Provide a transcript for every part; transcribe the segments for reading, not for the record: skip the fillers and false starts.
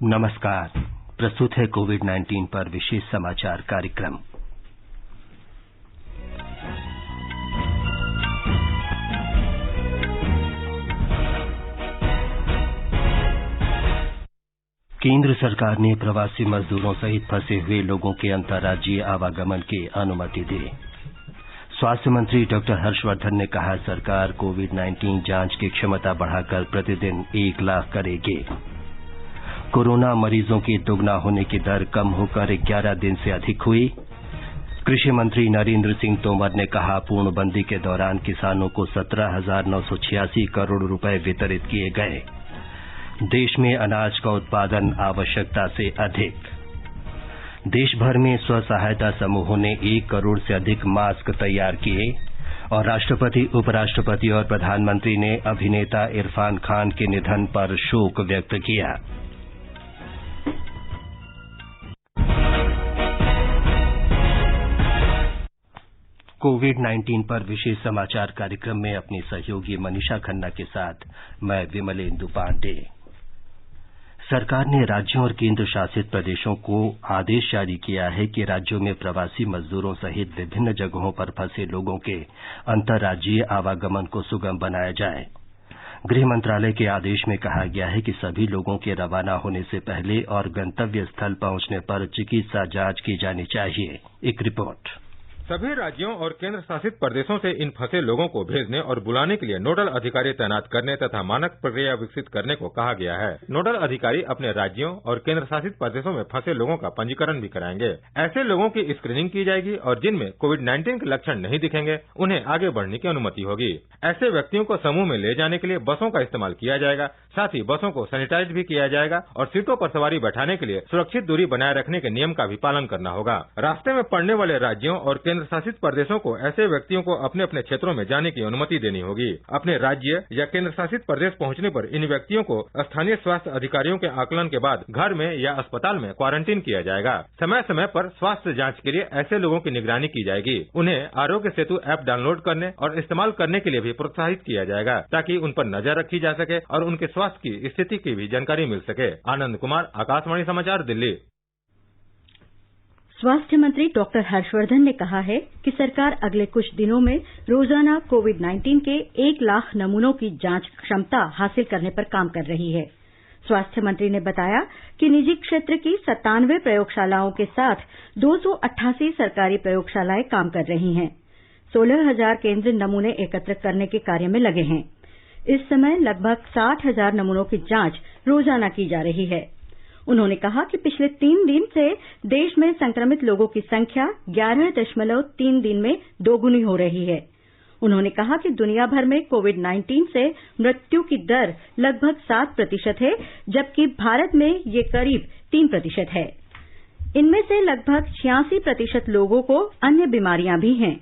नमस्कार। प्रस्तुत है कोविड-19 पर विशेष समाचार कार्यक्रम। केंद्र सरकार ने प्रवासी मजदूरों सहित फंसे हुए लोगों के अंतर्राज्यीय आवागमन की अनुमति दी। स्वास्थ्य मंत्री डॉक्टर हर्षवर्धन ने कहा, सरकार कोविड-19 जांच की क्षमता बढ़ाकर प्रतिदिन 1 लाख करेगी। कोरोना मरीजों की दुगना होने की दर कम होकर 11 दिन से अधिक हुई। कृषि मंत्री नरेंद्र सिंह तोमर ने कहा, पूर्णबंदी के दौरान किसानों को 17,986 करोड़ रुपए वितरित किए गए। देश में अनाज का उत्पादन आवश्यकता से अधिक। देश भर में स्व सहायता समूहों ने 1 करोड़ से अधिक मास्क तैयार किए। और राष्ट्रपति, उपराष्ट्रपति और प्रधानमंत्री ने अभिनेता इरफान खान के निधन पर शोक व्यक्त किया। कोविड-19 पर विशेष समाचार कार्यक्रम में अपनी सहयोगी मनीषा खन्ना के साथ मैं विमलेंदु पांडे। सरकार ने राज्यों और केंद्र शासित प्रदेशों को आदेश जारी किया है कि राज्यों में प्रवासी मजदूरों सहित विभिन्न जगहों पर फंसे लोगों के अंतर्राज्यीय आवागमन को सुगम बनाया जाए। गृह मंत्रालय के आदेश में कहा गया है कि सभी लोगों के रवाना होने से पहले और गंतव्य स्थल पहुंचने पर चिकित्सा जांच की जानी चाहिए। एक रिपोर्ट। सभी राज्यों और केंद्र शासित प्रदेशों से इन फंसे लोगों को भेजने और बुलाने के लिए नोडल अधिकारी तैनात करने तथा मानक प्रक्रिया विकसित करने को कहा गया है। नोडल अधिकारी अपने राज्यों और केंद्र शासित प्रदेशों में फंसे लोगों का पंजीकरण भी कराएंगे। ऐसे लोगों की स्क्रीनिंग की जाएगी और जिनमें कोविड-19 के लक्षण नहीं दिखेंगे उन्हें आगे बढ़ने की अनुमति होगी। ऐसे व्यक्तियों को समूह में ले जाने के लिए बसों का इस्तेमाल किया जाएगा। साथ ही बसों को सैनिटाइज भी किया जाएगा और सीटों पर सवारी बैठाने के लिए सुरक्षित दूरी बनाए रखने के नियम का भी पालन करना होगा। रास्ते में पड़ने वाले राज्यों और केंद्र शासित प्रदेशों को ऐसे व्यक्तियों को अपने अपने क्षेत्रों में जाने की अनुमति देनी होगी। अपने राज्य या केंद्र शासित प्रदेश पहुंचने पर इन व्यक्तियों को स्थानीय स्वास्थ्य अधिकारियों के आकलन के बाद घर में या अस्पताल में क्वारंटीन किया जाएगा। समय समय पर स्वास्थ्य जांच के लिए ऐसे लोगों की निगरानी की जाएगी। उन्हें आरोग्य सेतु ऐप डाउनलोड करने और इस्तेमाल करने के लिए भी प्रोत्साहित किया जाएगा ताकि उन पर नजर रखी जा सके और उनके स्वास्थ्य की स्थिति की भी जानकारी मिल सके। आनंद कुमार, आकाशवाणी समाचार, दिल्ली। स्वास्थ्य मंत्री डॉक्टर हर्षवर्धन ने कहा है कि सरकार अगले कुछ दिनों में रोजाना कोविड-19 के 1 लाख नमूनों की जांच क्षमता हासिल करने पर काम कर रही है। स्वास्थ्य मंत्री ने बताया कि निजी क्षेत्र की 97 प्रयोगशालाओं के साथ 288 सरकारी प्रयोगशालाएं काम कर रही हैं। 16,000 केंद्रीय नमूने एकत्र करने के कार्य में लगे हैं। इस समय लगभग 60,000 नमूनों की जांच रोजाना की जा रही है। उन्होंने कहा कि पिछले 3 दिन से देश में संक्रमित लोगों की संख्या 11.3 दिन में दोगुनी हो रही है। उन्होंने कहा कि दुनिया भर में कोविड-19 से मृत्यु की दर लगभग 7% है, जबकि भारत में ये करीब 3% है। इनमें से लगभग 86% लोगों को अन्य बीमारियां भी हैं।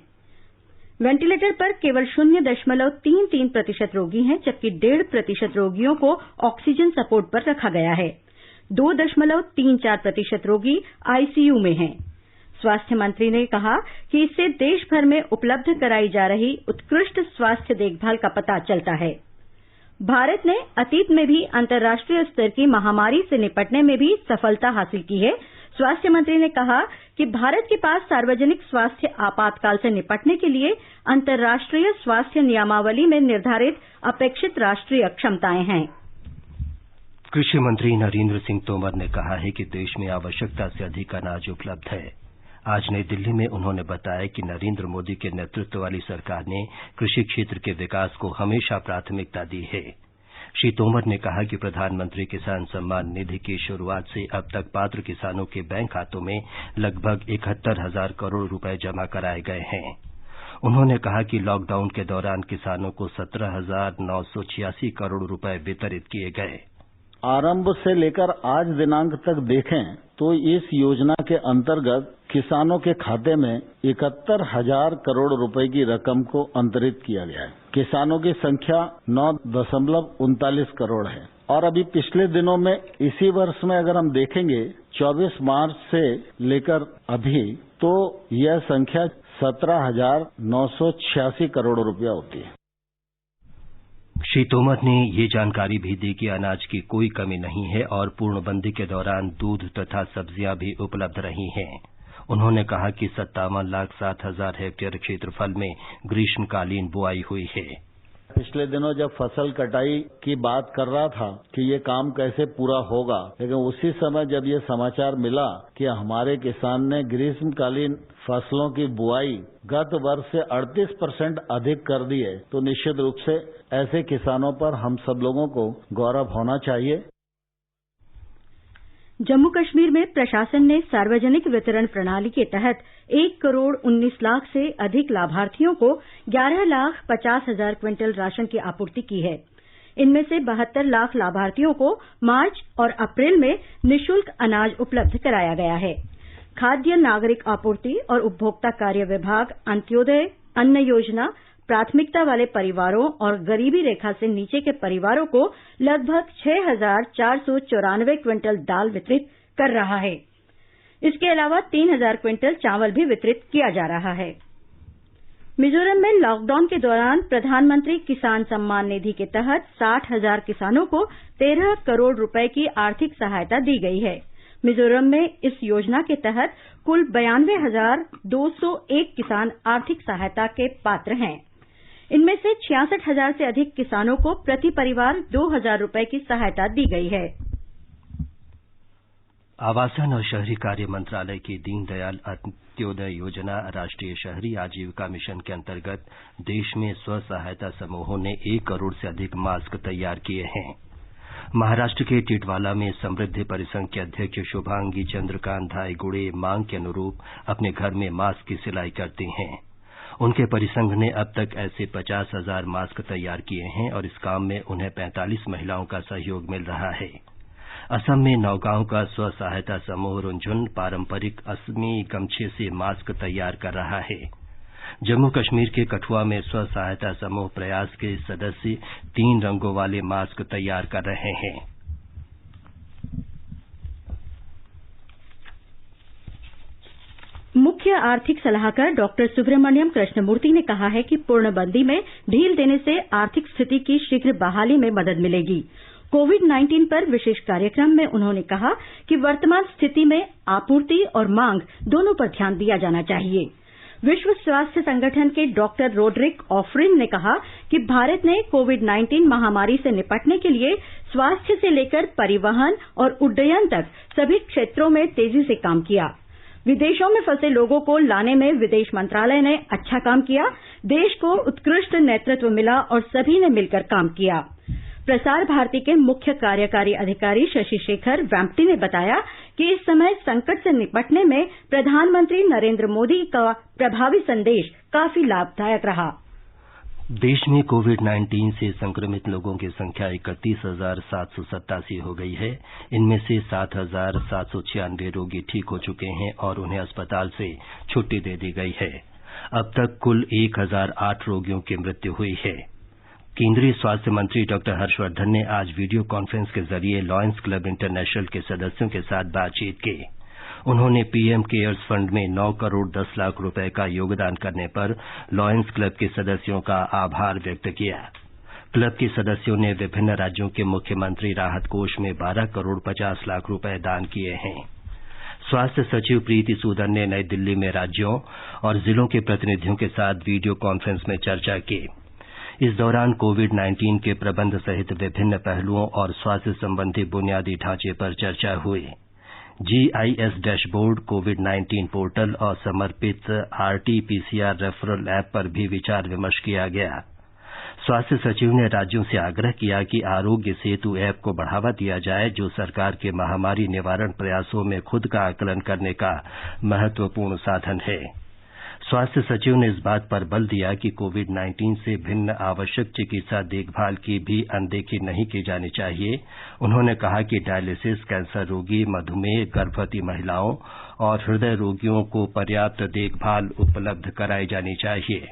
वेंटिलेटर पर केवल 0.33% रोगी हैं, जबकि 1.5% रोगियों को ऑक्सीजन सपोर्ट पर रखा गया है। 2.34% रोगी आईसीयू में हैं। स्वास्थ्य मंत्री ने कहा कि इससे देश भर में उपलब्ध कराई जा रही उत्कृष्ट स्वास्थ्य देखभाल का पता चलता है। भारत ने अतीत में भी अंतर्राष्ट्रीय स्तर की महामारी से निपटने में भी सफलता हासिल की है। स्वास्थ्य मंत्री ने कहा कि भारत के पास सार्वजनिक स्वास्थ्य आपातकाल से निपटने के लिए अंतर्राष्ट्रीय स्वास्थ्य नियमावली में निर्धारित अपेक्षित राष्ट्रीय क्षमताएं हैं। कृषि मंत्री नरेंद्र सिंह तोमर ने कहा है कि देश में आवश्यकता से अधिक अनाज उपलब्ध है। आज नई दिल्ली में उन्होंने बताया कि नरेंद्र मोदी के नेतृत्व वाली सरकार ने कृषि क्षेत्र के विकास को हमेशा प्राथमिकता दी है। श्री तोमर ने कहा कि प्रधानमंत्री किसान सम्मान निधि की शुरुआत से अब तक पात्र किसानों के बैंक खातों में लगभग 71,000 करोड़ रुपए जमा कराए गए हैं। उन्होंने कहा कि लॉकडाउन के दौरान किसानों को 17,986 करोड़ रुपए वितरित किए गए। आरंभ से लेकर आज दिनांक तक देखें तो इस योजना के अंतर्गत किसानों के खाते में 71,000 करोड़ रुपए की रकम को अंतरित किया गया है। किसानों की संख्या 9.39 करोड़ है और अभी पिछले दिनों में इसी वर्ष में अगर हम देखेंगे 24 मार्च से लेकर अभी तो यह संख्या 17,986 करोड़ रुपया होती है। श्री तोमर ने ये जानकारी भी दी कि अनाज की कोई कमी नहीं है और पूर्णबंदी के दौरान दूध तथा सब्जियां भी उपलब्ध रही हैं। उन्होंने कहा कि 57,07,000 हेक्टेयर क्षेत्रफल में ग्रीष्मकालीन बुआई हुई है। पिछले दिनों जब फसल कटाई की बात कर रहा था कि ये काम कैसे पूरा होगा, लेकिन उसी समय जब ये समाचार मिला कि हमारे किसान ने ग्रीष्मकालीन फसलों की बुआई गत वर्ष से 38% अधिक कर दी है, तो निश्चित रूप से ऐसे किसानों पर हम सब लोगों को गौरव होना चाहिए। जम्मू कश्मीर में प्रशासन ने सार्वजनिक वितरण प्रणाली के तहत 1,19 लाख से अधिक लाभार्थियों को 11,50,000 क्विंटल राशन की आपूर्ति की है। इनमें से 72 लाख लाभार्थियों को मार्च और अप्रैल में निःशुल्क अनाज उपलब्ध कराया गया है। खाद्य नागरिक आपूर्ति और उपभोक्ता कार्य विभाग अंत्योदय अन्न योजना प्राथमिकता वाले परिवारों और गरीबी रेखा से नीचे के परिवारों को लगभग 6,494 क्विंटल दाल वितरित कर रहा है। इसके अलावा 3,000 क्विंटल चावल भी वितरित किया जा रहा है। मिजोरम में लॉकडाउन के दौरान प्रधानमंत्री किसान सम्मान निधि के तहत 60,000 किसानों को 13 करोड़ रुपए की आर्थिक सहायता दी गई है। मिजोरम में इस योजना के तहत कुल 92,201 किसान आर्थिक सहायता के पात्र हैं। इनमें से 66,000 से अधिक किसानों को प्रति परिवार 2,000 रुपए की सहायता दी गई है। आवासन और शहरी कार्य मंत्रालय की दीनदयाल अंत्योदय योजना राष्ट्रीय शहरी आजीविका मिशन के अंतर्गत देश में स्व सहायता समूहों ने 1 करोड़ से अधिक मास्क तैयार किए हैं। महाराष्ट्र के टिटवाला में समृद्धि परिसंघ के अध्यक्ष शुभांगी चंद्रकांत धायगुड़े मांग के अनुरूप अपने घर में मास्क की सिलाई करती हैं। उनके परिसंघ ने अब तक ऐसे 50,000 मास्क तैयार किए हैं और इस काम में उन्हें 45 महिलाओं का सहयोग मिल रहा है। असम में नौगांव का स्व सहायता समूह रुंझुन पारंपरिक असमी गमछे से मास्क तैयार कर रहा है। जम्मू कश्मीर के कठुआ में स्व सहायता समूह प्रयास के सदस्य 3 रंगों वाले मास्क तैयार कर रहे हैं। मुख्य आर्थिक सलाहकार डॉक्टर सुब्रमण्यम कृष्णमूर्ति ने कहा है कि पूर्णबंदी में ढील देने से आर्थिक स्थिति की शीघ्र बहाली में मदद मिलेगी। कोविड-19 पर विशेष कार्यक्रम में उन्होंने कहा कि वर्तमान स्थिति में आपूर्ति और मांग दोनों पर ध्यान दिया जाना चाहिए। विश्व स्वास्थ्य संगठन के डॉक्टर रोड्रिक ऑफ्रिन ने कहा कि भारत ने कोविड-19 महामारी से निपटने के लिए स्वास्थ्य से लेकर परिवहन और उड्डयन तक सभी क्षेत्रों में तेजी से काम किया। विदेशों में फंसे लोगों को लाने में विदेश मंत्रालय ने अच्छा काम किया। देश को उत्कृष्ट नेतृत्व मिला और सभी ने मिलकर काम किया। प्रसार भारती के मुख्य कार्यकारी अधिकारी शशि शेखर वेम्पटी ने बताया कि इस समय संकट से निपटने में प्रधानमंत्री नरेंद्र मोदी का प्रभावी संदेश काफी लाभदायक रहा। देश में कोविड-19 से संक्रमित लोगों की संख्या 31,787 हो गई है। इनमें से 7,796 रोगी ठीक हो चुके हैं और उन्हें अस्पताल से छुट्टी दे दी गई है। अब तक कुल 1,008 रोगियों की मृत्यु हुई है। केंद्रीय स्वास्थ्य मंत्री डॉक्टर हर्षवर्धन ने आज वीडियो कॉन्फ्रेंस के जरिए लॉयंस क्लब इंटरनेशनल के सदस्यों के साथ बातचीत की। उन्होंने पीएम केयर्स फंड में 9 करोड़ 10 लाख रुपए का योगदान करने पर लॉयंस क्लब के सदस्यों का आभार व्यक्त किया। क्लब के सदस्यों ने विभिन्न राज्यों के मुख्यमंत्री राहत कोष में 12 करोड़ 50 लाख रुपए दान किए हैं। स्वास्थ्य सचिव प्रीति सूदन ने नई दिल्ली में राज्यों और जिलों के प्रतिनिधियों के साथ वीडियो कॉन्फ्रेंस में चर्चा की। इस दौरान कोविड-19 के प्रबंध सहित विभिन्न पहलुओं और स्वास्थ्य संबंधी बुनियादी ढांचे पर चर्चा हुई। जीआईएस डैशबोर्ड, कोविड-19 पोर्टल और समर्पित आरटी-पीसीआर रेफरल ऐप पर भी विचार विमर्श किया गया। स्वास्थ्य सचिव ने राज्यों से आग्रह किया कि आरोग्य सेतु ऐप को बढ़ावा दिया जाए, जो सरकार के महामारी निवारण प्रयासों में खुद का आकलन करने का महत्वपूर्ण साधन है। स्वास्थ्य सचिव ने इस बात पर बल दिया कि कोविड-19 से भिन्न आवश्यक चिकित्सा देखभाल की भी अनदेखी नहीं की जानी चाहिए। उन्होंने कहा कि डायलिसिस, कैंसर रोगी, मधुमेह, गर्भवती महिलाओं और हृदय रोगियों को पर्याप्त देखभाल उपलब्ध कराई जानी चाहिए।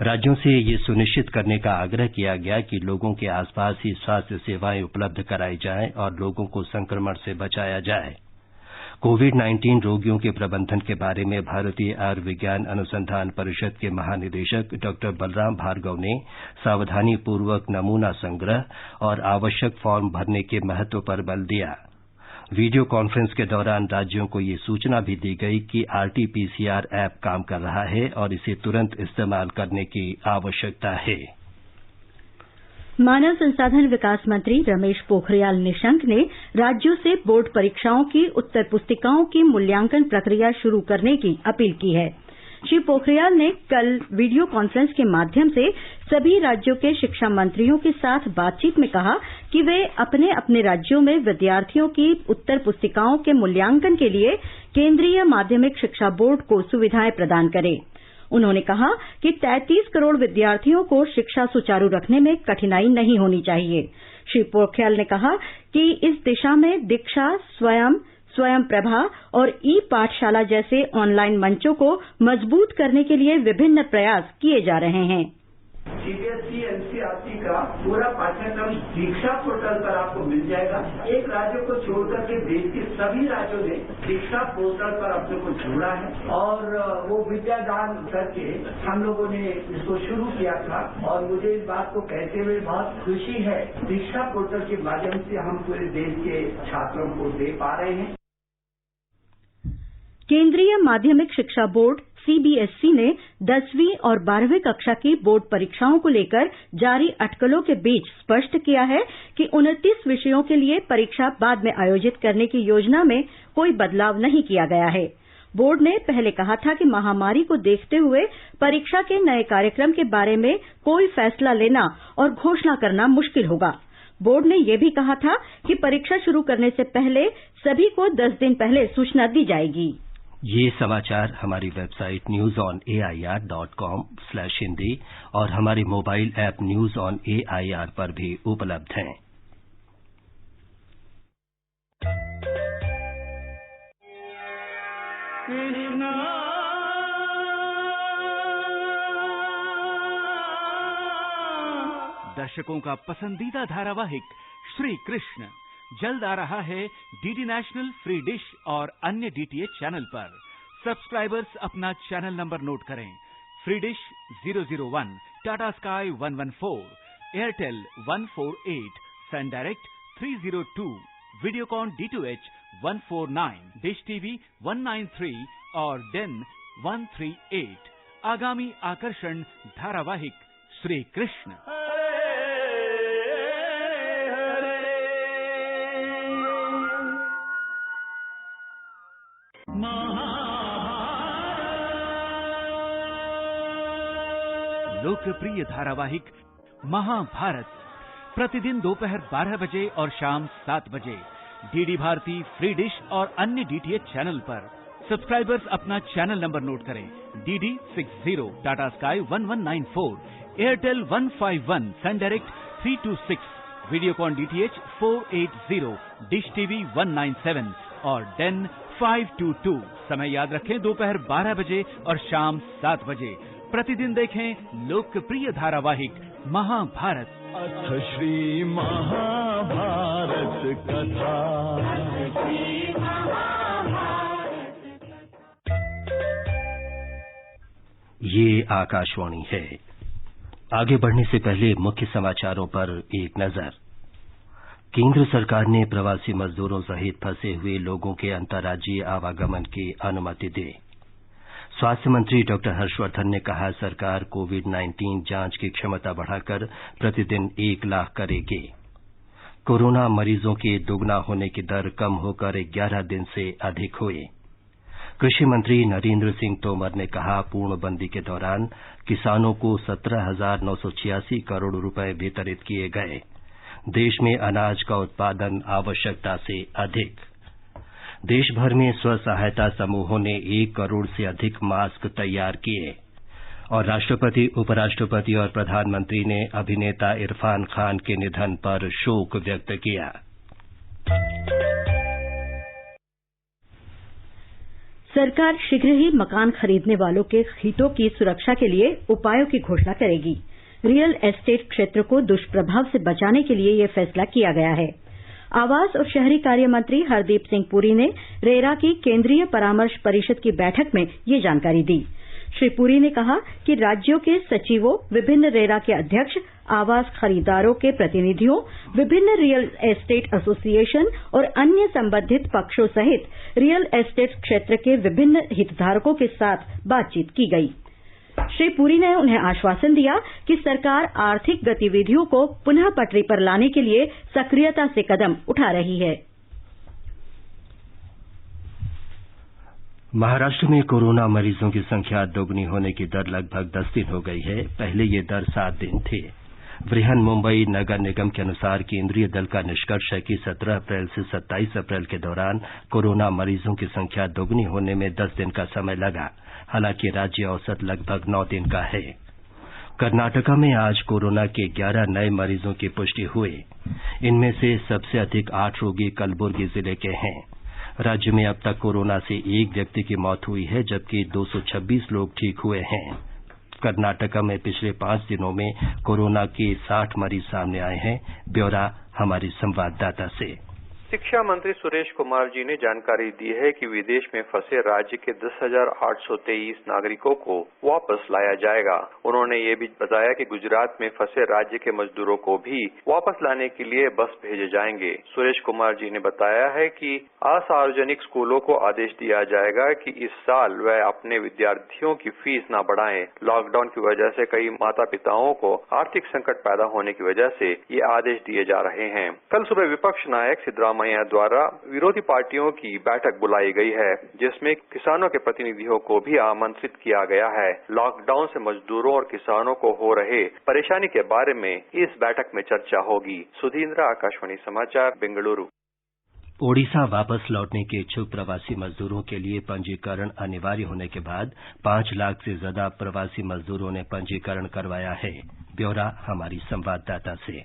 राज्यों से ये सुनिश्चित करने का आग्रह किया गया कि लोगों के आसपास ही स्वास्थ्य सेवाएं उपलब्ध कराई जाएं और लोगों को संक्रमण से बचाया जाए। कोविड-19 रोगियों के प्रबंधन के बारे में भारतीय आयुर्विज्ञान अनुसंधान परिषद के महानिदेशक डॉ बलराम भार्गव ने सावधानीपूर्वक नमूना संग्रह और आवश्यक फॉर्म भरने के महत्व पर बल दिया। वीडियो कॉन्फ्रेंस के दौरान राज्यों को ये सूचना भी दी गई कि आरटी-पीसीआर ऐप काम कर रहा है और इसे तुरंत इस्तेमाल करने की आवश्यकता है। मानव संसाधन विकास मंत्री रमेश पोखरियाल निशंक ने राज्यों से बोर्ड परीक्षाओं की उत्तर पुस्तिकाओं की मूल्यांकन प्रक्रिया शुरू करने की अपील की है। श्री पोखरियाल ने कल वीडियो कॉन्फ्रेंस के माध्यम से सभी राज्यों के शिक्षा मंत्रियों के साथ बातचीत में कहा कि वे अपने अपने राज्यों में विद्यार्थियों की उत्तर पुस्तिकाओं के मूल्यांकन के लिए केंद्रीय माध्यमिक शिक्षा बोर्ड को सुविधाएं प्रदान करें। उन्होंने कहा कि 33 करोड़ विद्यार्थियों को शिक्षा सुचारू रखने में कठिनाई नहीं होनी चाहिए। श्री पोखरियाल ने कहा कि इस दिशा में दीक्षा, स्वयं प्रभा और ई पाठशाला जैसे ऑनलाइन मंचों को मजबूत करने के लिए विभिन्न प्रयास किए जा रहे हैं। सीबीएसई एनसीईआरटी का पूरा पाठ्यक्रम दीक्षा पोर्टल पर आपको मिल जाएगा। एक राज्य को छोड़कर के देश के सभी राज्यों ने दीक्षा पोर्टल पर अपने को जोड़ा है और वो विद्यादान करके हम लोगों ने इसको शुरू किया था और मुझे इस बात को कहते हुए बहुत खुशी है। दीक्षा पोर्टल के माध्यम से हम पूरे देश के छात्रों को दे पा रहे हैं। केंद्रीय माध्यमिक शिक्षा बोर्ड सीबीएसई ने 10वीं और 12वीं कक्षा की बोर्ड परीक्षाओं को लेकर जारी अटकलों के बीच स्पष्ट किया है कि 29 विषयों के लिए परीक्षा बाद में आयोजित करने की योजना में कोई बदलाव नहीं किया गया है। बोर्ड ने पहले कहा था कि महामारी को देखते हुए परीक्षा के नए कार्यक्रम के बारे में कोई फैसला लेना और घोषणा करना मुश्किल होगा। बोर्ड ने यह भी कहा था कि परीक्षा शुरू करने से पहले सभी को 10 दिन पहले सूचना दी जाएगी। ये समाचार हमारी वेबसाइट newsonair.com/hindi और हमारे mobile app news on AIR पर भी उपलब्ध हैं। दर्शकों का पसंदीदा धारावाहिक श्री कृष्ण जल्द आ रहा है डीडी नेशनल, फ्री डिश और अन्य डीटीएच चैनल पर। सब्सक्राइबर्स अपना चैनल नंबर नोट करें। Free Dish 001, Tata Sky 114, Airtel 148, Sun Direct 302, Videocon D2H 149, Dish TV 193 और डेन 138। आगामी आकर्षण धारावाहिक श्री कृष्ण। लोकप्रिय धारावाहिक महाभारत प्रतिदिन दोपहर 12 बजे और शाम 7 बजे डीडी भारती, फ्री डिश और अन्य डीटीएच चैनल पर। सब्सक्राइबर्स अपना चैनल नंबर नोट करें। DD 60, Tata Sky 1194, Airtel 151, Sun Direct 326, Videocon DTH 480, Dish TV 197 और डेन 522। समय याद रखें, दोपहर 12 बजे और शाम 7 बजे। प्रतिदिन देखें लोकप्रिय धारावाहिक महाभारत। अथ श्री महाभारत कथा। ये आकाशवाणी है। आगे बढ़ने से पहले मुख्य समाचारों पर एक नजर। केंद्र सरकार ने प्रवासी मजदूरों सहित फंसे हुए लोगों के अंतर्राज्यीय आवागमन की अनुमति दी। स्वास्थ्य मंत्री डॉक्टर हर्षवर्धन ने कहा, सरकार कोविड-19 जांच की क्षमता बढ़ाकर प्रतिदिन 1 लाख करेगी। कोरोना मरीजों के दुगना होने की दर कम होकर 11 दिन से अधिक हुई। कृषि मंत्री नरेंद्र सिंह तोमर ने कहा, पूर्णबंदी के दौरान किसानों को 17,986 करोड़ रुपए वितरित किए गए। देश में अनाज का उत्पादन आवश्यकता से अधिक। देश भर में स्व सहायता समूहों ने 1 करोड़ से अधिक मास्क तैयार किए। और राष्ट्रपति, उपराष्ट्रपति और प्रधानमंत्री ने अभिनेता इरफान खान के निधन पर शोक व्यक्त किया। सरकार शीघ्र ही मकान खरीदने वालों के हितों की सुरक्षा के लिए उपायों की घोषणा करेगी। रियल एस्टेट क्षेत्र को दुष्प्रभाव से बचाने के लिए यह फैसला किया गया है। आवास और शहरी कार्य मंत्री हरदीप सिंह पुरी ने रेरा की केंद्रीय परामर्श परिषद की बैठक में ये जानकारी दी। श्री पुरी ने कहा कि राज्यों के सचिवों, विभिन्न रेरा के अध्यक्ष, आवास खरीदारों के प्रतिनिधियों, विभिन्न रियल एस्टेट एसोसिएशन और अन्य संबंधित पक्षों सहित रियल एस्टेट क्षेत्र के विभिन्न हितधारकों के साथ बातचीत की गई। श्री पुरी ने उन्हें आश्वासन दिया कि सरकार आर्थिक गतिविधियों को पुनः पटरी पर लाने के लिए सक्रियता से कदम उठा रही है। महाराष्ट्र में कोरोना मरीजों की संख्या दोगुनी होने की दर लगभग 10 दिन हो गई है। पहले ये दर 7 दिन थी। बृहन मुंबई नगर निगम के अनुसार केंद्रीय दल का निष्कर्ष है कि 17 अप्रैल से 27 अप्रैल के दौरान कोरोना मरीजों की संख्या दोगुनी होने में 10 दिन का समय लगा। हालांकि राज्य औसत लगभग 9 दिन का है। कर्नाटका में आज कोरोना के 11 नए मरीजों की पुष्टि हुई। इनमें से सबसे अधिक 8 रोगी कलबुर्गी जिले के हैं। राज्य में अब तक कोरोना से एक व्यक्ति की मौत हुई है, जबकि 226 लोग ठीक हुए हैं। कर्नाटका में पिछले 5 दिनों में कोरोना के 60 मरीज सामने आए हैं। ब्यौरा हमारी संवाददाता से। शिक्षा मंत्री सुरेश कुमार जी ने जानकारी दी है कि विदेश में फंसे राज्य के 10,823 नागरिकों को वापस लाया जाएगा। उन्होंने ये भी बताया कि गुजरात में फंसे राज्य के मजदूरों को भी वापस लाने के लिए बस भेजे जाएंगे। सुरेश कुमार जी ने बताया है कि असार्वजनिक स्कूलों को आदेश दिया जाएगा कि इस साल वह अपने विद्यार्थियों की फीस न बढ़ाएं। लॉकडाउन की वजह से कई माता पिताओं को आर्थिक संकट पैदा होने की वजह से ये आदेश दिए जा रहे हैं। कल सुबह विपक्ष नायक सिद्धरामैया द्वारा विरोधी पार्टियों की बैठक बुलाई गई है, जिसमें किसानों के प्रतिनिधियों को भी आमंत्रित किया गया है। लॉकडाउन से मजदूरों और किसानों को हो रहे परेशानी के बारे में इस बैठक में चर्चा होगी। सुधींद्र, आकाशवाणी समाचार, बेंगलुरु। ओडिशा वापस लौटने के इच्छुक प्रवासी मजदूरों के लिए पंजीकरण अनिवार्य होने के बाद 5 लाख से ज्यादा प्रवासी मजदूरों ने पंजीकरण करवाया है। ब्यौरा हमारी संवाददाता से।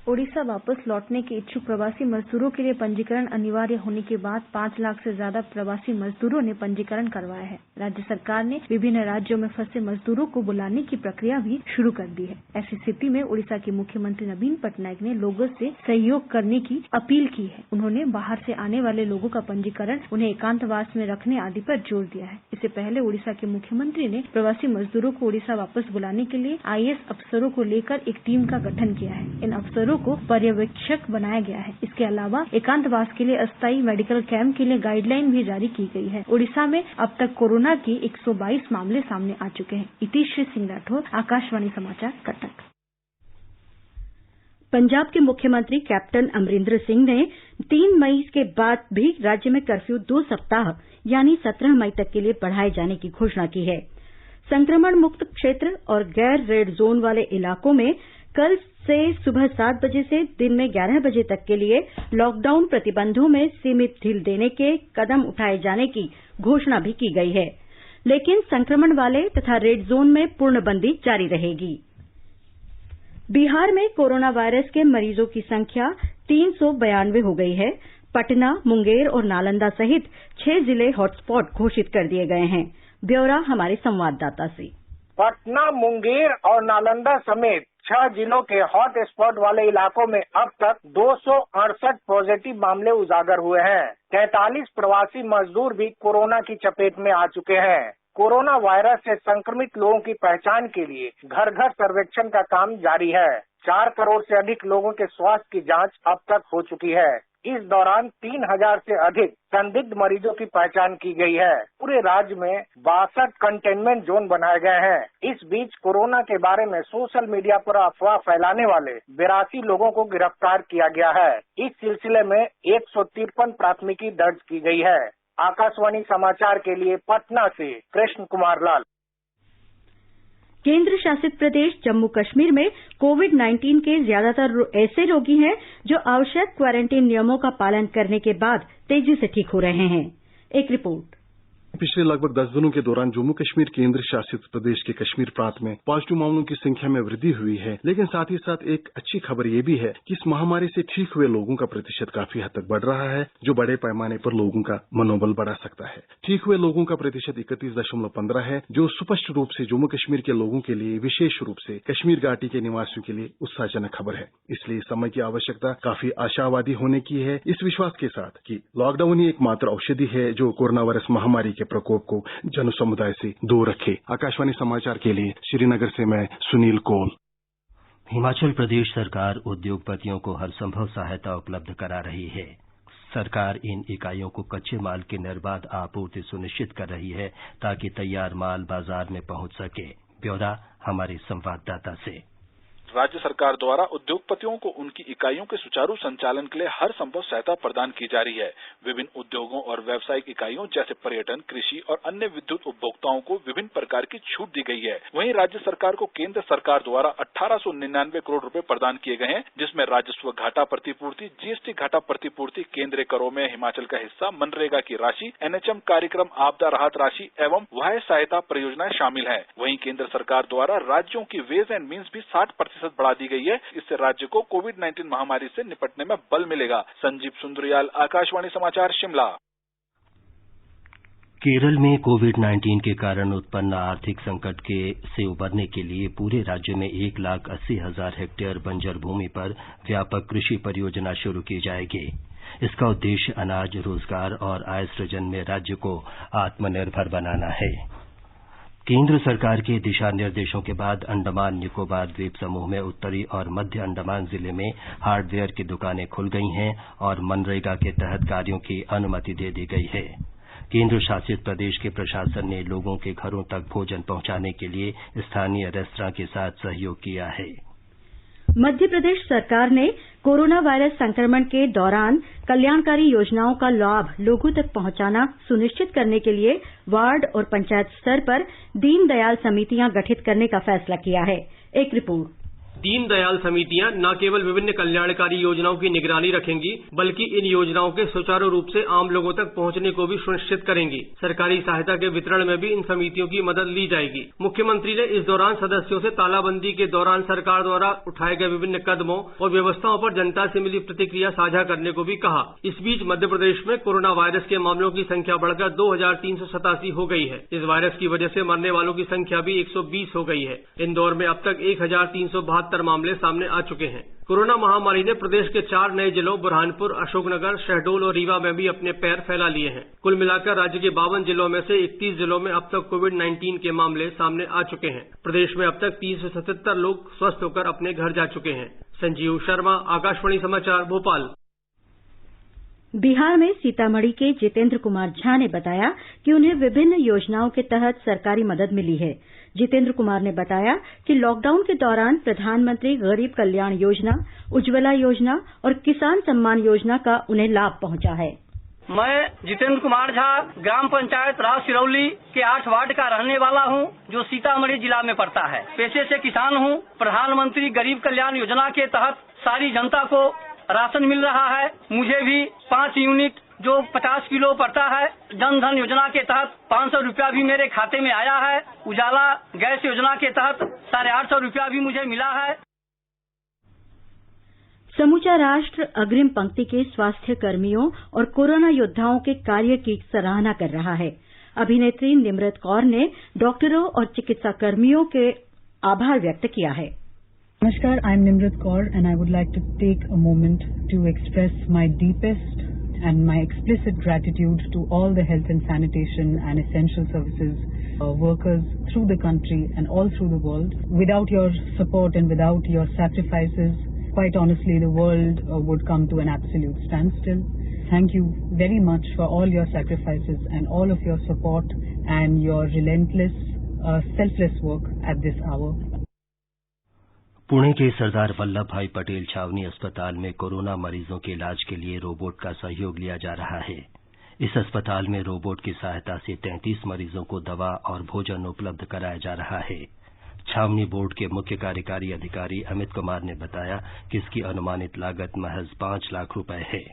ओडिशा वापस लौटने के इच्छुक प्रवासी मजदूरों के लिए पंजीकरण अनिवार्य होने के बाद 5 लाख से ज्यादा प्रवासी मजदूरों ने पंजीकरण करवाया है। राज्य सरकार ने विभिन्न राज्यों में फंसे मजदूरों को बुलाने की प्रक्रिया भी शुरू कर दी है। ऐसी स्थिति में ओडिशा के मुख्यमंत्री नवीन पटनायक ने लोगों से सहयोग करने की अपील की है। उन्होंने बाहर से आने वाले लोगों का पंजीकरण, उन्हें एकांतवास में रखने आदि पर जोर दिया है। इससे पहले ओडिशा के मुख्यमंत्री ने प्रवासी मजदूरों को ओडिशा वापस बुलाने के लिए IAS अफसरों को लेकर एक टीम का गठन किया है। इन अफसरों को पर्यवेक्षक बनाया गया है। इसके अलावा एकांतवास के लिए अस्थायी मेडिकल कैंप के लिए गाइडलाइन भी जारी की गई है। ओडिशा में अब तक कोरोना के 122 मामले सामने आ चुके हैं। इतिश्री सिंह राठौर, आकाशवाणी समाचार, कटक। पंजाब के मुख्यमंत्री कैप्टन अमरिंदर सिंह ने 3 मई के बाद भी राज्य में कर्फ्यू 2 सप्ताह यानी 17 मई तक के लिए बढ़ाए जाने की घोषणा की है। संक्रमण मुक्त क्षेत्र और गैर रेड जोन वाले इलाकों में कल से सुबह 7 बजे से दिन में 11 बजे तक के लिए लॉकडाउन प्रतिबंधों में सीमित ढील देने के कदम उठाए जाने की घोषणा भी की गई है, लेकिन संक्रमण वाले तथा रेड जोन में पूर्णबंदी जारी रहेगी। बिहार में कोरोना वायरस के मरीजों की संख्या 392 हो गई है। पटना, मुंगेर और नालंदा सहित 6 जिले हॉटस्पॉट घोषित कर दिए गए हैं। ब्यौरा हमारे संवाददाता से। पटना, मुंगेर और नालंदा समेत 6 जिलों के हॉट स्पॉट वाले इलाकों में अब तक 268 पॉजिटिव मामले उजागर हुए हैं। 43 प्रवासी मजदूर भी कोरोना की चपेट में आ चुके हैं। कोरोना वायरस से संक्रमित लोगों की पहचान के लिए घर घर सर्वेक्षण का काम जारी है। 4 करोड़ से अधिक लोगों के स्वास्थ्य की जांच अब तक हो चुकी है। इस दौरान 3000 से अधिक संदिग्ध मरीजों की पहचान की गई है। पूरे राज्य में 62 कंटेनमेंट जोन बनाए गए हैं। इस बीच कोरोना के बारे में सोशल मीडिया पर अफवाह फैलाने वाले 82 लोगों को गिरफ्तार किया गया है। इस सिलसिले में 153 प्राथमिकी दर्ज की गई है। आकाशवाणी समाचार के लिए पटना से कृष्ण कुमार लाल। केंद्र शासित प्रदेश जम्मू कश्मीर में कोविड-19 के ज्यादातर ऐसे रोगी हैं जो आवश्यक क्वारंटीन नियमों का पालन करने के बाद तेजी से ठीक हो रहे हैं। एक रिपोर्ट। पिछले लगभग 10 दिनों के दौरान जम्मू कश्मीर केंद्र शासित प्रदेश के कश्मीर प्रांत में पॉजिटिव मामलों की संख्या में वृद्धि हुई है, लेकिन साथ ही साथ एक अच्छी खबर ये भी है कि इस महामारी से ठीक हुए लोगों का प्रतिशत काफी हद तक बढ़ रहा है, जो बड़े पैमाने पर लोगों का मनोबल बढ़ा सकता है। ठीक हुए लोगों का प्रतिशत 31.15 है, जो स्पष्ट रूप से जम्मू कश्मीर के लोगों के लिए, विशेष रूप से कश्मीर घाटी के निवासियों के लिए उत्साहजनक खबर है। इसलिए समय की आवश्यकता काफी आशावादी होने की है, इस विश्वास के साथ कि लॉकडाउन ही एकमात्र औषधि है जो कोरोना वायरस महामारी के प्रकोप को जन समुदाय से दूर रखे। आकाशवाणी समाचार के लिए श्रीनगर से मैं सुनील कौल। हिमाचल प्रदेश सरकार उद्योगपतियों को हर संभव सहायता उपलब्ध करा रही है। सरकार इन इकाइयों को कच्चे माल की निर्बाध आपूर्ति सुनिश्चित कर रही है ताकि तैयार माल बाजार में पहुंच सके। ब्यौरा हमारे संवाददाता से। राज्य सरकार द्वारा उद्योगपतियों को उनकी इकाइयों के सुचारू संचालन के लिए हर संभव सहायता प्रदान की जा रही है। विभिन्न उद्योगों और व्यावसायिक इकाइयों जैसे पर्यटन, कृषि और अन्य विद्युत उपभोक्ताओं को विभिन्न प्रकार की छूट दी गई है। वहीं राज्य सरकार को केंद्र सरकार द्वारा 1899 करोड़ रुपए प्रदान किए गए हैं, जिसमें राजस्व घाटा प्रतिपूर्ति, जीएसटी घाटा प्रतिपूर्ति, केंद्रीय करों में हिमाचल का हिस्सा, मनरेगा की राशि, एनएचएम कार्यक्रम, आपदा राहत राशि एवं वाह्य सहायता परियोजनाएं शामिल है। वहीं केंद्र सरकार द्वारा राज्यों की वेज एंड मीन्स भी 60% बढ़ा दी गई है। इससे राज्य को कोविड-19 महामारी से निपटने में बल मिलेगा। संजीव सुंदरियाल, आकाशवाणी समाचार, शिमला। केरल में कोविड-19 के कारण उत्पन्न आर्थिक संकट से उबरने के लिए पूरे राज्य में 1,80,000 हेक्टेयर बंजर भूमि पर व्यापक कृषि परियोजना शुरू की जाएगी। इसका उद्देश्य अनाज, रोजगार और आय सृजन में राज्य को आत्मनिर्भर बनाना है। केंद्र सरकार के दिशा निर्देशों के बाद अंडमान निकोबार द्वीप समूह में उत्तरी और मध्य अंडमान जिले में हार्डवेयर की दुकानें खुल गई हैं और मनरेगा के तहत कार्यों की अनुमति दे दी गई है। केंद्र शासित प्रदेश के प्रशासन ने लोगों के घरों तक भोजन पहुंचाने के लिए स्थानीय रेस्तरां के साथ सहयोग किया है। मध्य प्रदेश सरकार ने कोरोना वायरस संक्रमण के दौरान कल्याणकारी योजनाओं का लाभ लोगों तक पहुंचाना सुनिश्चित करने के लिए वार्ड और पंचायत स्तर पर दीनदयाल समितियां गठित करने का फैसला किया है। एक रिपोर्ट। दीनदयाल समितियां न केवल विभिन्न कल्याणकारी योजनाओं की निगरानी रखेंगी, बल्कि इन योजनाओं के सुचारू रूप से आम लोगों तक पहुंचने को भी सुनिश्चित करेंगी। सरकारी सहायता के वितरण में भी इन समितियों की मदद ली जाएगी। मुख्यमंत्री ने इस दौरान सदस्यों से तालाबंदी के दौरान सरकार द्वारा उठाए गए विभिन्न कदमों और व्यवस्थाओं पर जनता से मिली प्रतिक्रिया साझा करने को भी कहा। इस बीच मध्य प्रदेश में कोरोना वायरस के मामलों की संख्या बढ़कर 2,387 हो गई है। इस वायरस की वजह से मरने वालों की संख्या भी 120 हो गई है। इंदौर में अब तक 1,372 मामले सामने आ चुके हैं। कोरोना महामारी ने प्रदेश के 4 नए जिलों बुरहानपुर, अशोकनगर, शहडोल और रीवा में भी अपने पैर फैला लिए हैं। कुल मिलाकर राज्य के 52 जिलों में से 31 जिलों में अब तक कोविड-19 के मामले सामने आ चुके हैं। प्रदेश में अब तक 377 लोग स्वस्थ होकर अपने घर जा चुके हैं। संजीव शर्मा, आकाशवाणी समाचार, भोपाल। बिहार में सीतामढ़ी के जितेंद्र कुमार झा ने बताया कि उन्हें विभिन्न योजनाओं के तहत सरकारी मदद मिली है। जितेंद्र कुमार ने बताया कि लॉकडाउन के दौरान प्रधानमंत्री गरीब कल्याण योजना, उज्ज्वला योजना और किसान सम्मान योजना का उन्हें लाभ पहुंचा है। मैं जितेंद्र कुमार झा ग्राम पंचायत राव सिरौली के 8 वार्ड का रहने वाला हूं, जो सीतामढ़ी जिला में पड़ता है। पेशे से किसान हूं। प्रधानमंत्री गरीब कल्याण योजना के तहत सारी जनता को राशन मिल रहा है। मुझे भी 5 यूनिट जो 50 किलो पड़ता है, जन धन योजना के तहत 500 रुपया भी मेरे खाते में आया है। उजाला गैस योजना के तहत 850 रुपया भी मुझे मिला है। समूचा राष्ट्र अग्रिम पंक्ति के स्वास्थ्य कर्मियों और कोरोना योद्धाओं के कार्य की सराहना कर रहा है। अभिनेत्री निमृत कौर ने डॉक्टरों और चिकित्सा कर्मियों के आभार व्यक्त किया है। Namaskar, I'm Nimrat Kaur and I would like to take a moment to express my deepest and my explicit gratitude to all the health and sanitation and essential services workers through the country and all through the world. Without your support and without your sacrifices, quite honestly, the world would come to an absolute standstill. Thank you very much for all your sacrifices and all of your support and your relentless, selfless work at this hour. Pune के सरदार वल्लभ भाई पटेल छावनी अस्पताल में corona मरीजों के इलाज के लिए रोबोट का सहयोग लिया जा रहा है। इस अस्पताल में रोबोट की सहायता से 33 मरीजों को दवा और भोजन उपलब्ध कराया जा रहा है। छावनी बोर्ड के मुख्य कार्यकारी अधिकारी अमित कुमार ने बताया कि इसकी अनुमानित लागत महज 5 लाख रुपए है।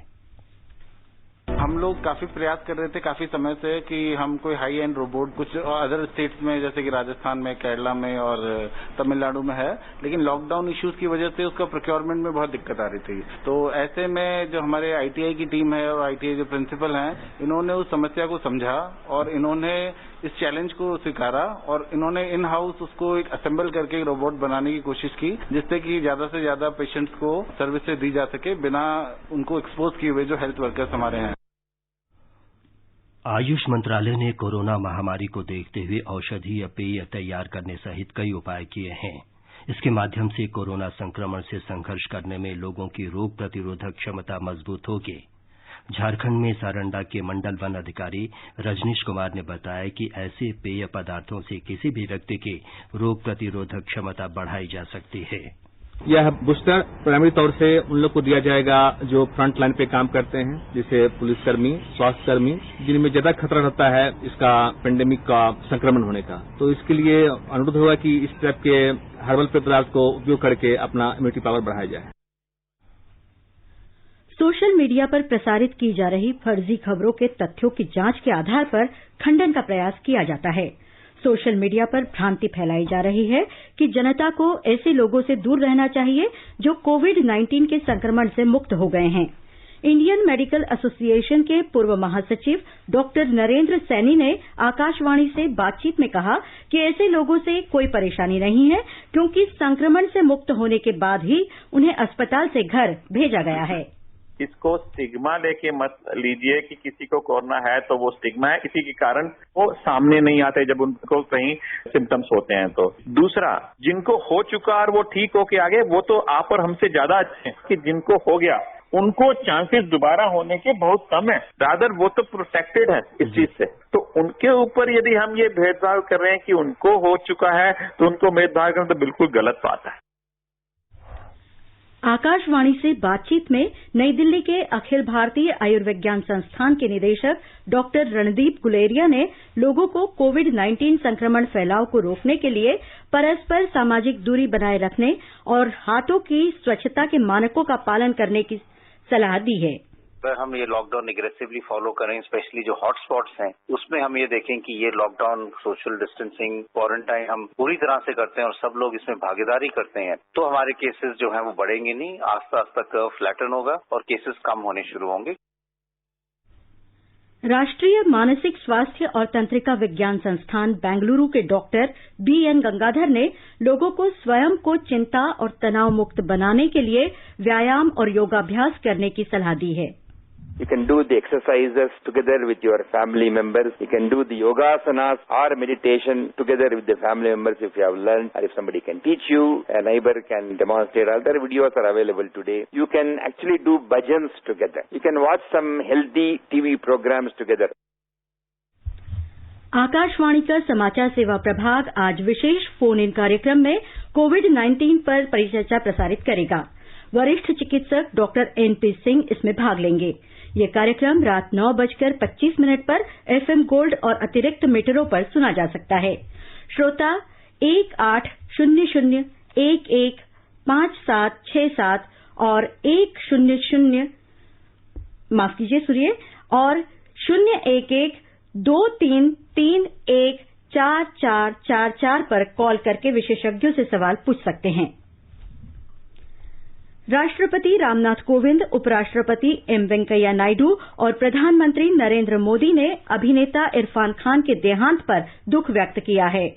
हम लोग काफी प्रयास कर रहे थे काफी समय से कि हम कोई हाई एंड रोबोट कुछ अदर स्टेट्स में जैसे कि राजस्थान में, केरला में और तमिलनाडु में है, लेकिन लॉकडाउन इश्यूज की वजह से उसका प्रोक्योरमेंट में बहुत दिक्कत आ रही थी। तो ऐसे में जो हमारे आईटीआई की टीम है और आईटीआई जो प्रिंसिपल हैं, इन्होंने उस समस्या को समझा और इन्होंने इस चैलेंज को स्वीकारा और इन्होंने इन हाउस उसको एक असेंबल करके एक रोबोट बनाने की कोशिश की, जिससे कि ज्यादा से ज्यादा पेशेंट्स को सर्विसेज दी जा सके बिना उनको एक्सपोज किए हुए जो हेल्थ वर्कर्स हमारे हैं। आयुष मंत्रालय ने कोरोना महामारी को देखते हुए औषधीय पेय तैयार करने सहित कई उपाय किए हैं। इसके माध्यम से कोरोना संक्रमण से संघर्ष करने में लोगों की रोग प्रतिरोधक क्षमता मजबूत होगी। झारखंड में सारंडा के मंडल वन अधिकारी रजनीश कुमार ने बताया कि ऐसे पेय पदार्थों से किसी भी व्यक्ति की रोग प्रतिरोधक क्षमता बढ़ाई जा सकती है। यह बूस्टर प्राइमरी तौर से उन लोग को दिया जाएगा जो फ्रंट लाइन पे काम करते हैं, जैसे पुलिसकर्मी, स्वास्थ्यकर्मी, जिनमें ज्यादा खतरा रहता है इसका पेंडेमिक का संक्रमण होने का। तो इसके लिए अनुरोध होगा कि इस टाइप के हर्बल पेय पदार्थ को उपयोग करके अपना इम्यूनिटी पावर बढ़ाया जाए। सोशल मीडिया पर प्रसारित की जा रही फर्जी खबरों के तथ्यों की जांच के आधार पर खंडन का प्रयास किया जाता है। सोशल मीडिया पर भ्रांति फैलाई जा रही है कि जनता को ऐसे लोगों से दूर रहना चाहिए जो कोविड-19 के संक्रमण से मुक्त हो गए हैं। इंडियन मेडिकल एसोसिएशन के पूर्व महासचिव डॉक्टर नरेंद्र सैनी ने आकाशवाणी से बातचीत में कहा कि ऐसे लोगों से कोई परेशानी नहीं है, क्योंकि संक्रमण से मुक्त होने के बाद ही उन्हें अस्पताल से घर भेजा गया है। इसको स्टिग्मा लेके मत लीजिए कि किसी को कोरोना है तो वो स्टिग्मा है, किसी के कारण वो सामने नहीं आते जब उनको कहीं सिम्टम्स होते हैं। तो दूसरा, जिनको हो चुका और वो ठीक होके आगे, वो तो आप और हमसे ज्यादा अच्छे हैं। कि जिनको हो गया उनको चांसेस दोबारा होने के बहुत कम है, रादर वो तो प्रोटेक्टेड है इस चीज से। तो उनके ऊपर यदि हम ये भेदभाव कर रहे हैं कि उनको हो चुका है तो उनको भेदभाव करना तो बिल्कुल गलत बात है। आकाशवाणी से बातचीत में नई दिल्ली के अखिल भारतीय आयुर्विज्ञान संस्थान के निदेशक डॉक्टर रणदीप गुलेरिया ने लोगों को कोविड-19 संक्रमण फैलाव को रोकने के लिए परस्पर सामाजिक दूरी बनाए रखने और हाथों की स्वच्छता के मानकों का पालन करने की सलाह दी है। अगर हम ये लॉकडाउन एग्रेसिवली फॉलो करें, स्पेशली जो हॉटस्पॉट्स हैं, उसमें हम ये देखें कि ये लॉकडाउन, सोशल डिस्टेंसिंग, क्वारंटाइन हम पूरी तरह से करते हैं और सब लोग इसमें भागीदारी करते हैं, तो हमारे केसेस जो हैं वो बढ़ेंगे नहीं, आस्ता आस्ता कर्व फ्लैटन होगा और केसेस कम होने शुरू होंगे। राष्ट्रीय मानसिक स्वास्थ्य और तंत्रिका विज्ञान संस्थान बेंगलुरु के डॉक्टर बीएन गंगाधर ने लोगों को स्वयं को चिंता और तनाव मुक्त बनाने के लिए व्यायाम और योगाभ्यास करने की सलाह दी है। You can do the exercises together with your family members. You can do the yoga asanas or meditation together with the family members if you have learned, or if somebody can teach you, a neighbor can demonstrate. Other videos are available today. You can actually do bhajans together. You can watch some healthy TV programs together. Akashvani का समाचार सेवा प्रभाग आज विशेष phone in कार्यक्रम में कोविड-19 पर परिचर्चा प्रसारित करेगा। वरिष्ठ चिकित्सक डॉक्टर एनपी सिंह इसमें भाग लेंगे। ये कार्यक्रम रात 9:25 पर एफएम गोल्ड और अतिरिक्त मीटरों पर सुना जा सकता है। श्रोता 1800-115767 और 011-2331-4444 पर कॉल करके विशेषज्ञों से सवाल पूछ सकते हैं। राष्ट्रपति रामनाथ कोविंद, उपराष्ट्रपति एम वेंकैया नायडू और प्रधानमंत्री नरेंद्र मोदी ने अभिनेता इरफान खान के देहांत पर दुख व्यक्त किया है।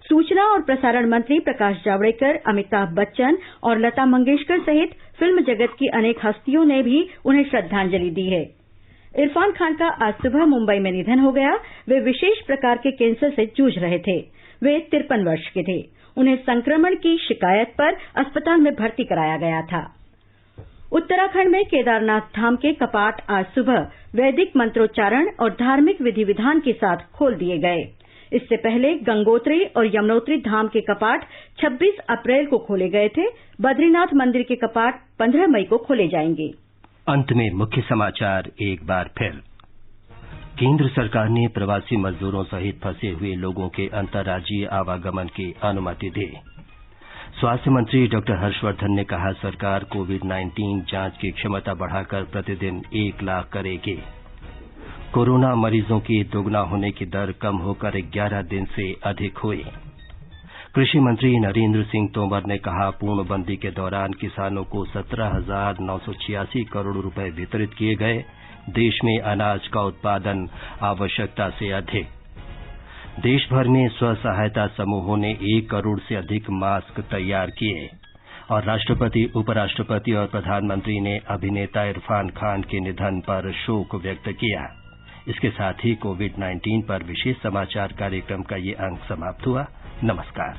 सूचना और प्रसारण मंत्री प्रकाश जावड़ेकर, अमिताभ बच्चन और लता मंगेशकर सहित फिल्म जगत की अनेक हस्तियों ने भी उन्हें श्रद्धांजलि दी है। इरफान खान का आज सुबह मुंबई में निधन हो गया। वे विशेष प्रकार के कैंसर से जूझ रहे थे। वे 53 वर्ष के थे। उन्हें संक्रमण की शिकायत पर अस्पताल में भर्ती कराया गया था। उत्तराखंड में केदारनाथ धाम के कपाट आज सुबह वैदिक मंत्रोच्चारण और धार्मिक विधि विधान के साथ खोल दिए गए। इससे पहले गंगोत्री और यमुनोत्री धाम के कपाट 26 अप्रैल को खोले गए थे। बद्रीनाथ मंदिर के कपाट 15 मई को खोले जाएंगे। अंत में मुख्य समाचार एक बार फिर। केंद्र सरकार ने प्रवासी मजदूरों सहित फंसे हुए लोगों के अंतर्राज्यीय आवागमन की अनुमति दी। स्वास्थ्य मंत्री डॉक्टर हर्षवर्धन ने कहा, सरकार कोविड-19 जांच की क्षमता बढ़ाकर प्रतिदिन 1 लाख करेगी। कोरोना मरीजों की दोगुना होने की दर कम होकर 11 दिन से अधिक हुई। कृषि मंत्री नरेंद्र सिंह तोमर ने कहा, पूर्णबंदी के दौरान किसानों को 17,986 करोड़ रुपए वितरित किए गए। देश में अनाज का उत्पादन आवश्यकता से अधिक। देश भर में स्व सहायता समूहों ने 1 करोड़ से अधिक मास्क तैयार किए। और राष्ट्रपति, उपराष्ट्रपति और प्रधानमंत्री ने अभिनेता इरफान खान के निधन पर शोक व्यक्त किया। इसके साथ ही कोविड-19 पर विशेष समाचार कार्यक्रम का ये अंक समाप्त हुआ। नमस्कार।